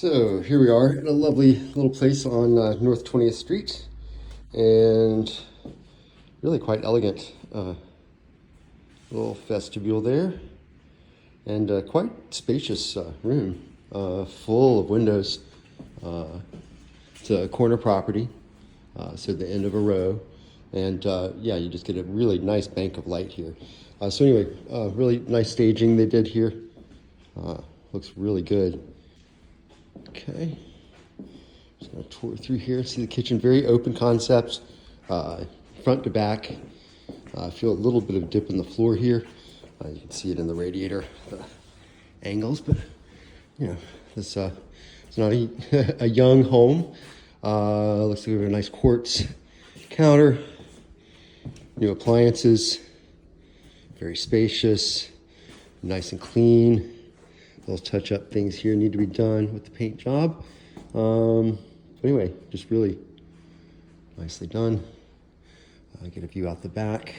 So here we are in a lovely little place on North 20th Street, and really quite elegant. Little vestibule there, and quite spacious room, full of windows. It's a corner property, so the end of a row, and yeah, you just get a really nice bank of light here. So anyway, really nice staging they did here. Looks really good. Okay, just gonna tour through here, see the kitchen. Very open concept, front to back. I feel a little bit of dip in the floor here. You can see it in the radiator, the angles, but you know, this it's not a young home. Looks like we have a nice quartz counter, new appliances, very spacious, nice and clean. Those touch-up things here need to be done with the paint job. But anyway, just really nicely done. Get a view out the back.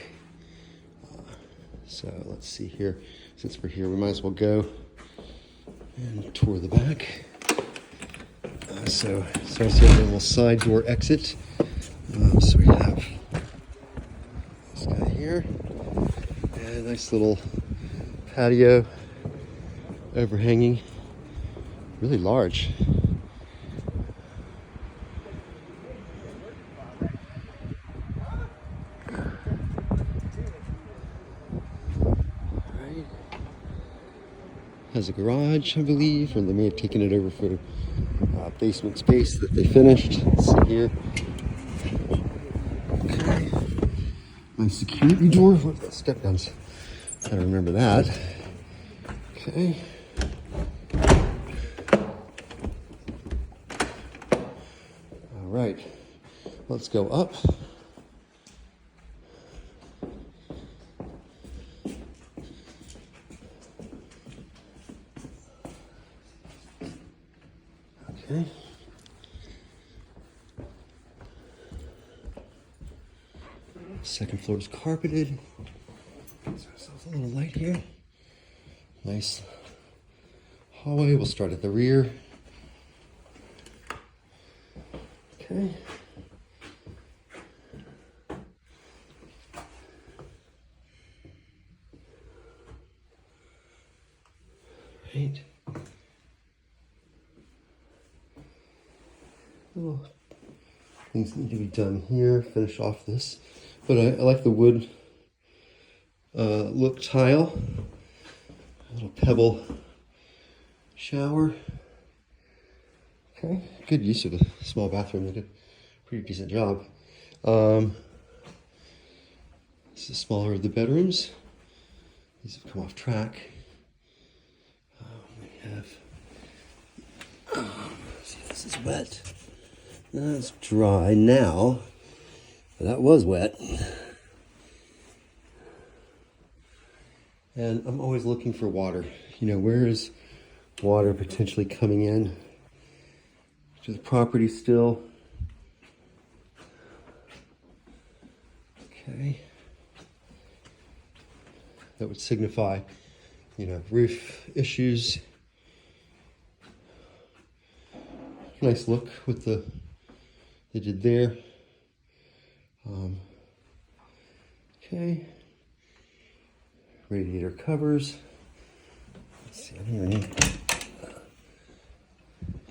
So let's see here. Since we're here, we might as well go and tour the back. So I see a little side door exit. So we have this guy here, and a nice little patio overhanging, really large. Has a garage, I believe, and they may have taken it over for basement space that they finished. Let's see here. Okay. Nice security door. What's that? Step downs. Gotta remember that. Okay. All right. Let's go up. Okay. Second floor is carpeted. Gives ourselves a little light here. Nice hallway. We'll start at the rear. Okay. Right. Little things need to be done here. Finish off this, but I like the wood look tile. A little pebble shower. Okay, good use of a small bathroom. They did a pretty decent job. This is smaller of the bedrooms. These have come off track. We have. Let's see if this is wet. That's dry now, but that was wet. And I'm always looking for water. You know, where is water potentially coming in to the property still? Okay. That would signify, you know, roof issues. Nice look with the they did there. Okay. Radiator covers. Let's see, I don't even need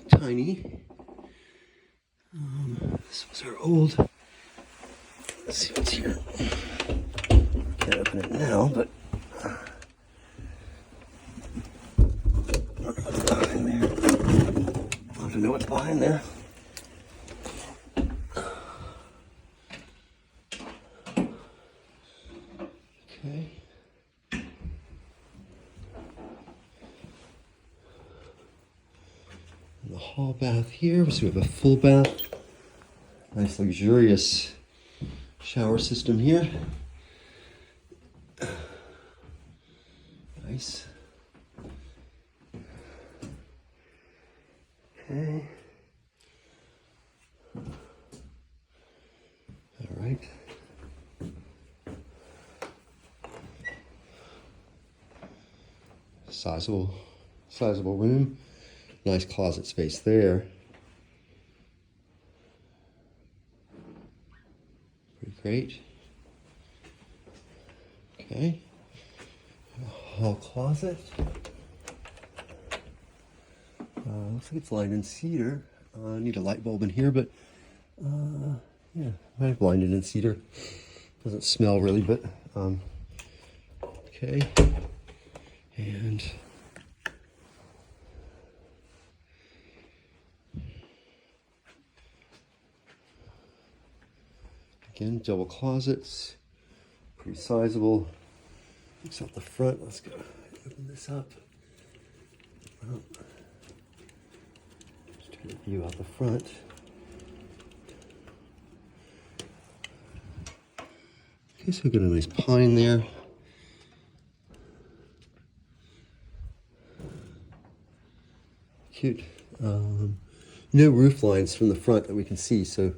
tiny. This was our old. Let's see what's here. Can't open it now, but what's behind there? I'll have to know what's behind there. Okay. And the hall bath here. So we have a full bath. Nice luxurious shower system here. Nice. Okay. All right. Sizable room. Nice closet space there. Pretty great. Okay. Hall closet. Looks like it's lined in cedar. I need a light bulb in here, but yeah, might have lined it in cedar. Doesn't smell really, but okay. And again, double closets, pretty sizable. Looks out the front. Let's go open this up. Well, just get a view out the front. Okay, so we've got a nice pine there. Cute. No roof lines from the front that we can see, so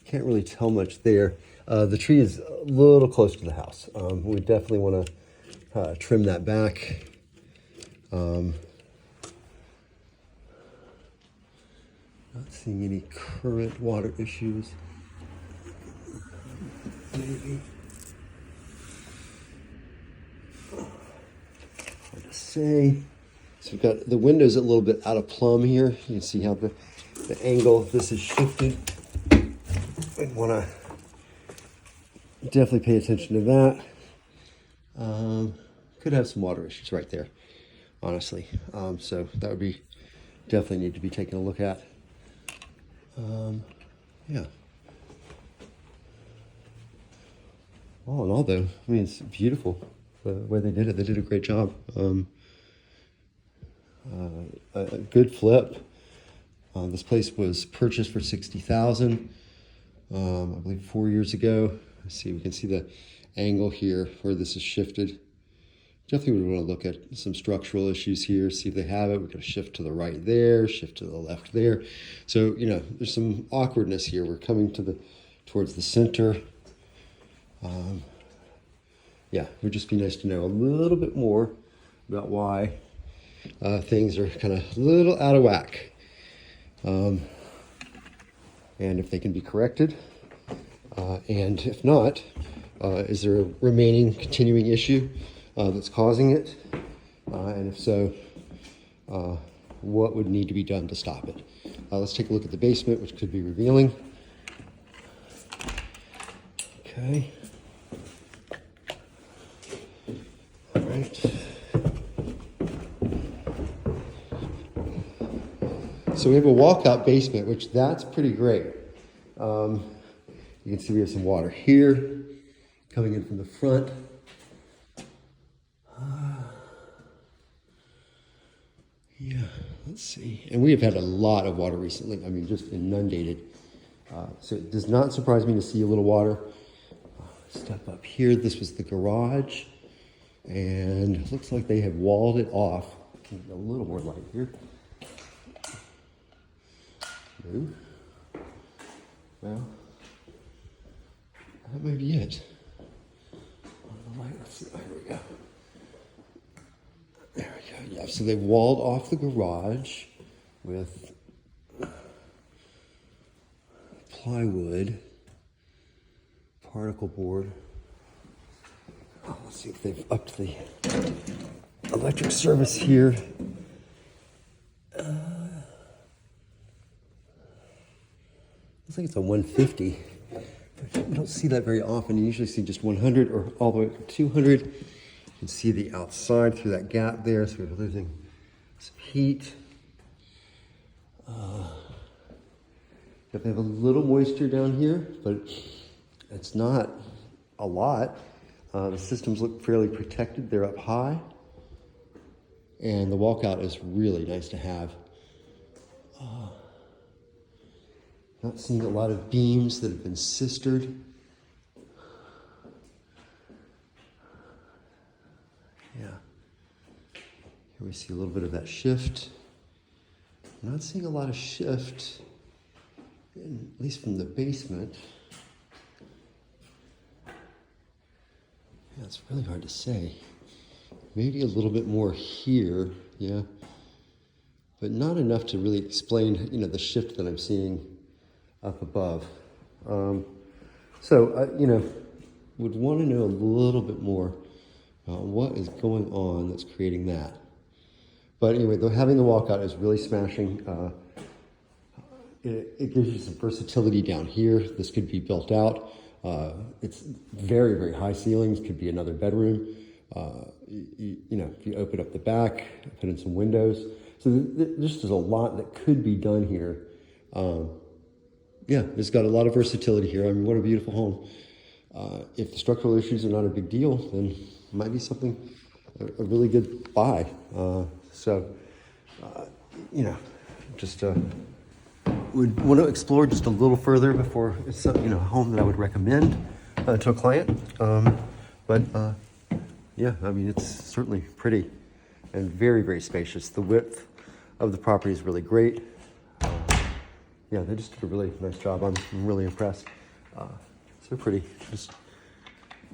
can't really tell much there. The tree is a little close to the house. We definitely want to trim that back. Not seeing any current water issues. Maybe. Hard to say. So we've got the windows a little bit out of plumb here. You can see how the angle of this is shifted. I want to definitely pay attention to that. Could have some water issues right there, honestly. So that would be definitely need to be taken a look at. Yeah. All in all, though, I mean, it's beautiful the way they did it. They did a great job. A good flip. This place was purchased for $60,000, I believe 4 years ago. Let's see, we can see the angle here where this is shifted. Definitely would want to look at some structural issues here, see if they have it. We're going to shift to the right there, shift to the left there. So, you know, there's some awkwardness here. We're coming towards the center. Yeah, it would just be nice to know a little bit more about why things are kind of a little out of whack. And if they can be corrected, and if not, is there a remaining continuing issue that's causing it? And if so, what would need to be done to stop it? Let's take a look at the basement, which could be revealing. Okay. All right. So we have a walkout basement, which that's pretty great. You can see we have some water here coming in from the front. Yeah, let's see. And we have had a lot of water recently. I mean, just inundated. So it does not surprise me to see a little water. Step up here. This was the garage. And it looks like they have walled it off. A little more light here. No. Well, that may be it. On the light, let's see. Here we go. There we go. Yeah, so they walled off the garage with plywood, particle board. Oh, let's see if they've upped the electric service here. Looks like it's a 150. You don't see that very often. You usually see just 100 or all the way up to 200. You can see the outside through that gap there, so we're losing some heat. They have a little moisture down here, but it's not a lot. The systems look fairly protected. They're up high. And the walkout is really nice to have. Not seeing a lot of beams that have been sistered. Yeah. Here we see a little bit of that shift. Not seeing a lot of shift, at least from the basement. Yeah, it's really hard to say. Maybe a little bit more here, yeah. but not enough to really explain, the shift that I'm seeing up above. Would want to know a little bit more about what is going on that's creating that. But anyway, having the walkout is really smashing. It gives you some versatility down here. This could be built out. It's very, very high ceilings. Could be another bedroom. If you open up the back, put in some windows. So there's a lot that could be done here. It's got a lot of versatility here. I mean, what a beautiful home. If the structural issues are not a big deal, then it might be something, a really good buy. Would want to explore just a little further before it's a home that I would recommend to a client. It's certainly pretty and very, very spacious. The width of the property is really great. They just did a really nice job. I'm really impressed. So pretty, just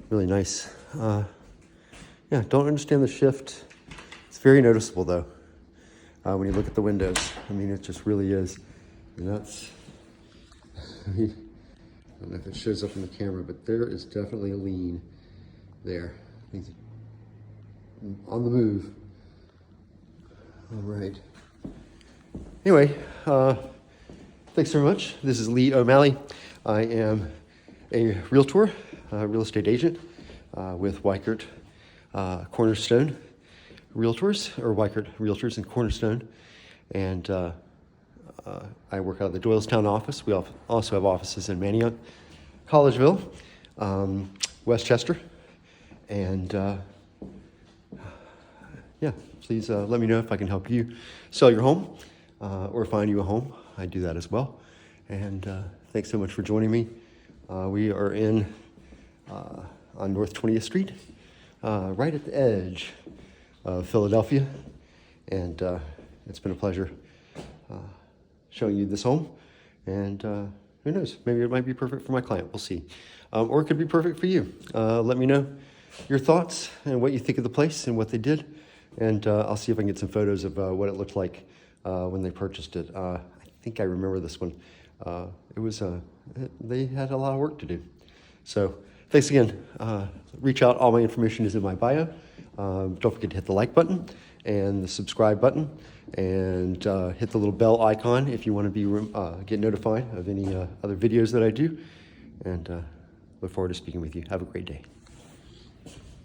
really nice. Don't understand the shift. It's very noticeable though. When you look at the windows, it just really is. And that's, I don't know if it shows up in the camera, but there is definitely a lean there. Things on the move. All right. Anyway, thanks very much. This is Lee O'Malley. I am a realtor, real estate agent with Weichert Cornerstone Realtors, or Weichert Realtors in Cornerstone. And I work out of the Doylestown office. We also have offices in Manayunk, Collegeville, Westchester, and please let me know if I can help you sell your home or find you a home. I do that as well. And thanks so much for joining me. We are on North 20th Street, right at the edge of Philadelphia, and it's been a pleasure showing you this home, and who knows, maybe it might be perfect for my client. We'll see. Or it could be perfect for you. Let me know your thoughts and what you think of the place and what they did, and I'll see if I can get some photos of what it looked like when they purchased it. I think I remember this one. They had a lot of work to do. So thanks again. Reach out. All my information is in my bio. Don't forget to hit the like button and the subscribe button, and hit the little bell icon if you want to get notified of any other videos that I do. And look forward to speaking with you. Have a great day.